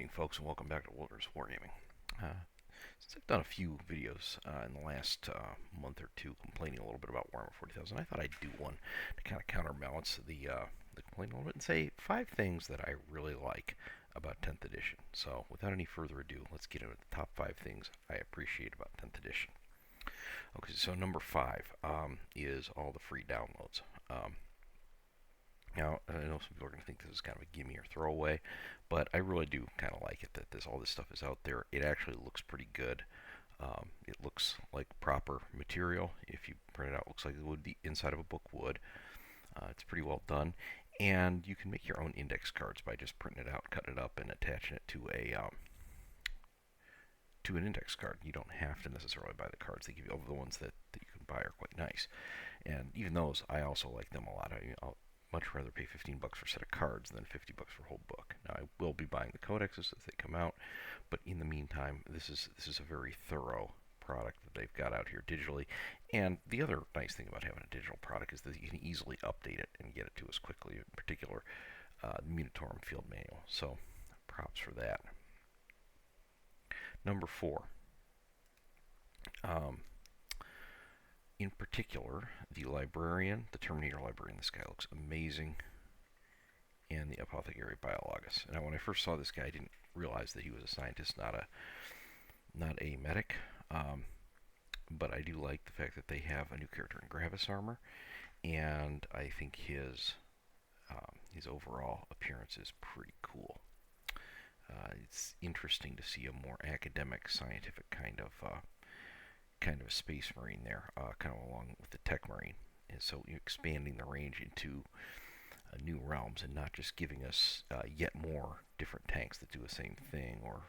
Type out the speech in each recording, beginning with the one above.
evening, folks, and welcome back to Wilderness Wargaming. Since I've done a few videos in the last month or two complaining a little bit about Warhammer 40,000, I thought I'd do one to kind of counterbalance the complaint a little bit and say 5 things that I really like about 10th edition. So, without any further ado, let's get into the top 5 things I appreciate about 10th edition. Okay, so number 5 is all the free downloads. Now, I know some people are going to think this is kind of a gimme or throwaway, but I really do kind of like it that all this stuff is out there. It actually looks pretty good. It looks like proper material. If you print it out, it looks like it would the inside of a book would. It's pretty well done, and you can make your own index cards by just printing it out, cutting it up, and attaching it to an index card. You don't have to necessarily buy the cards. They give you all the ones that you can buy are quite nice, and even those I also like them a lot. I'll much rather pay $15 for a set of cards than $50 for a whole book. Now, I will be buying the codexes as they come out, but in the meantime, this is a very thorough product that they've got out here digitally. And the other nice thing about having a digital product is that you can easily update it and get it to us quickly. In particular, the Munitorum Field Manual. So, props for that. Number 4. In particular, the librarian, the Terminator librarian, this guy looks amazing, and the apothecary biologus. Now, when I first saw this guy, I didn't realize that he was a scientist, not a medic. But I do like the fact that they have a new character in Gravis armor, and I think his overall appearance is pretty cool. It's interesting to see a more academic, scientific kind of a space marine there, kind of along with the tech marine. And so you're expanding the range into new realms and not just giving us yet more different tanks that do the same thing or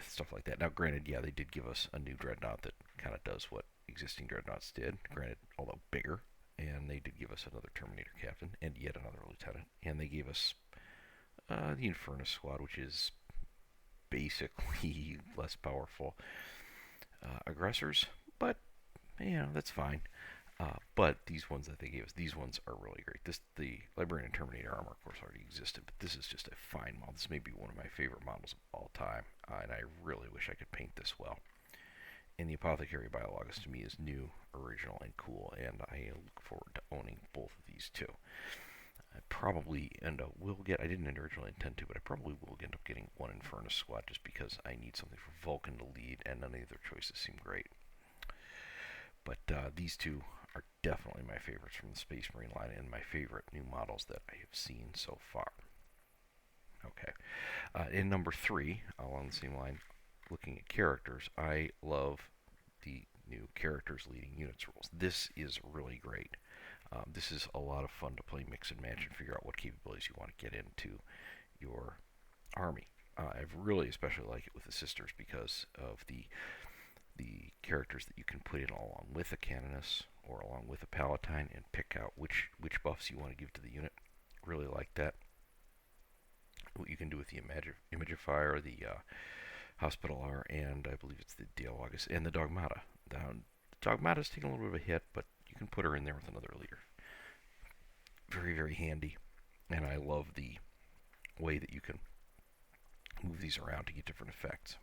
stuff like that. Now, granted, yeah, they did give us a new dreadnought that kind of does what existing dreadnoughts did, granted, although bigger. And they did give us another Terminator captain and yet another lieutenant. And they gave us the Infernus squad, which is basically less powerful aggressors, but that's fine. But these ones that they gave us, these ones are really great. The Librarian and Terminator armor, of course, already existed, but this is just a fine model. This may be one of my favorite models of all time, and I really wish I could paint this well. And the Apothecary Biologus to me is new, original, and cool, and I look forward to owning both of these too. I probably will get, I didn't originally intend to, but I probably will end up getting one Infernus squad just because I need something for Vulcan to lead, and none of the other choices seem great. But these two are definitely my favorites from the Space Marine line and my favorite new models that I have seen so far. Okay. In number 3, along the same line, looking at characters, I love the new characters leading units rules. This is really great. This is a lot of fun to play mix and match and figure out what capabilities you want to get into your army. I really especially like it with the sisters because of the characters that you can put in along with a Canoness or along with a Palatine and pick out which buffs you want to give to the unit. Really like that. What you can do with the Imagifier, the Hospitaller, and I believe it's the Dialogus, and the Dogmata. The Dogmata's taking a little bit of a hit, but you can put her in there with another leader. Very, very handy, and I love the way that you can move these around to get different effects.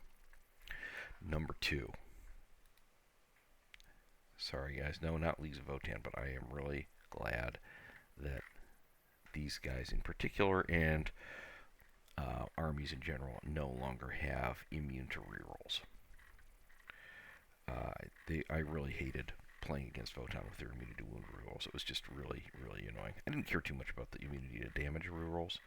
Number 2. Sorry, guys. No, not Leagues of Votann, but I am really glad that these guys in particular and armies in general no longer have immune to rerolls. I really hated playing against Votann with their immunity to wound rerolls. It was just really, really annoying. I didn't care too much about the immunity to damage rerolls,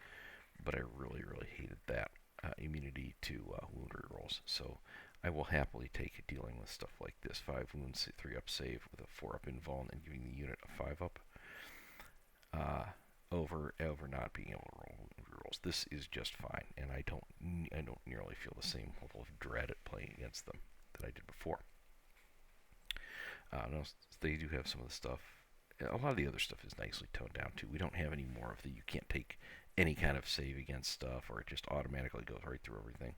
but I really, really hated that immunity to wound rerolls. So I will happily take dealing with stuff like this: 5 wounds, 3 up save with a 4 up invuln, and giving the unit a 5 up over not being able to roll wound rerolls. This is just fine, and I don't nearly feel the same level of dread at playing against them that I did before. No, they do have some of the stuff. A lot of the other stuff is nicely toned down too. We don't have any more of the you can't take any kind of save against stuff, or it just automatically goes right through everything.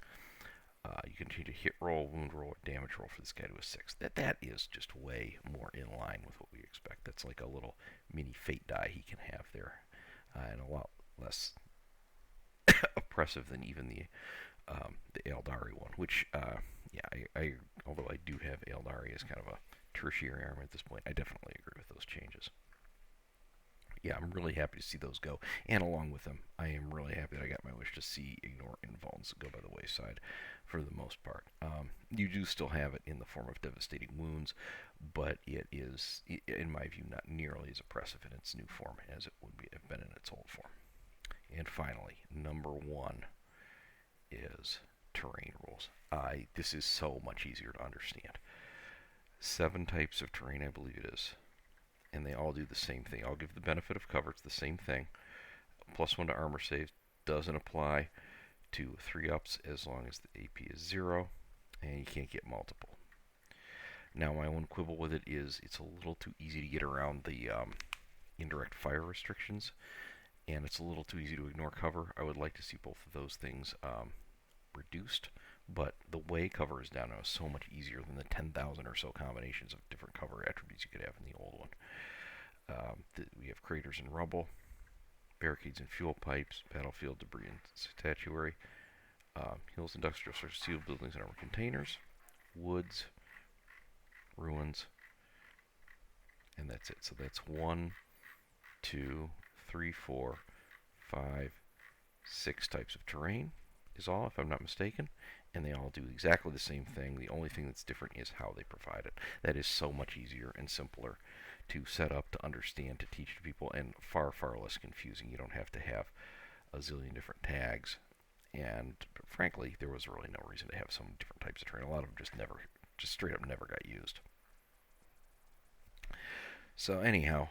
You can change a hit roll, wound roll, or damage roll for this guy to a 6. That is just way more in line with what we expect. That's like a little mini fate die he can have there, and a lot less oppressive than even the Eldari one, which, yeah, although I do have Eldari as kind of a tertiary armor at this point, I definitely agree with those changes. Yeah, I'm really happy to see those go. And along with them, I am really happy that I got my wish to see Ignore Invulns go by the wayside for the most part. You do still have it in the form of Devastating Wounds, but it is, in my view, not nearly as oppressive in its new form as it would have been in its old form. And finally, number one is terrain rules. This is so much easier to understand. 7 types of terrain, I believe it is, and they all do the same thing. I'll give the benefit of cover. It's the same thing. +1 to armor saves doesn't apply to 3-ups as long as the AP is 0, and you can't get multiple. Now, my one quibble with it is it's a little too easy to get around the indirect fire restrictions, and it's a little too easy to ignore cover. I would like to see both of those things reduced, but the way cover is down now is so much easier than the 10,000 or so combinations of different cover attributes you could have in the old one. We have craters and rubble, barricades and fuel pipes, battlefield debris and statuary, hills, industrial sources, sealed buildings and armor containers, woods, ruins, and that's it. So that's 1, 2, 3, 4, 5, 6 types of terrain is all, if I'm not mistaken, and they all do exactly the same thing. The only thing that's different is how they provide it. That is so much easier and simpler to set up, to understand, to teach to people, and far, far less confusing. You don't have to have a zillion different tags, and frankly, there was really no reason to have some different types of terrain. A lot of them just straight up never got used. So anyhow,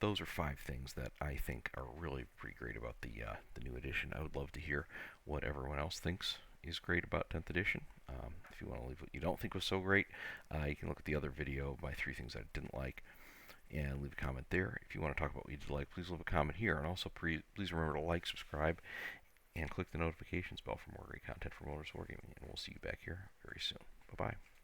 those are 5 things that I think are really pretty great about the new edition. I would love to hear what everyone else thinks is great about 10th edition. If you want to leave what you don't think was so great, you can look at the other video of my 3 things I didn't like and leave a comment there. If you want to talk about what you did like, please leave a comment here. And also, please remember to like, subscribe, and click the notifications bell for more great content from Wilderness Wargaming. And we'll see you back here very soon. Bye-bye.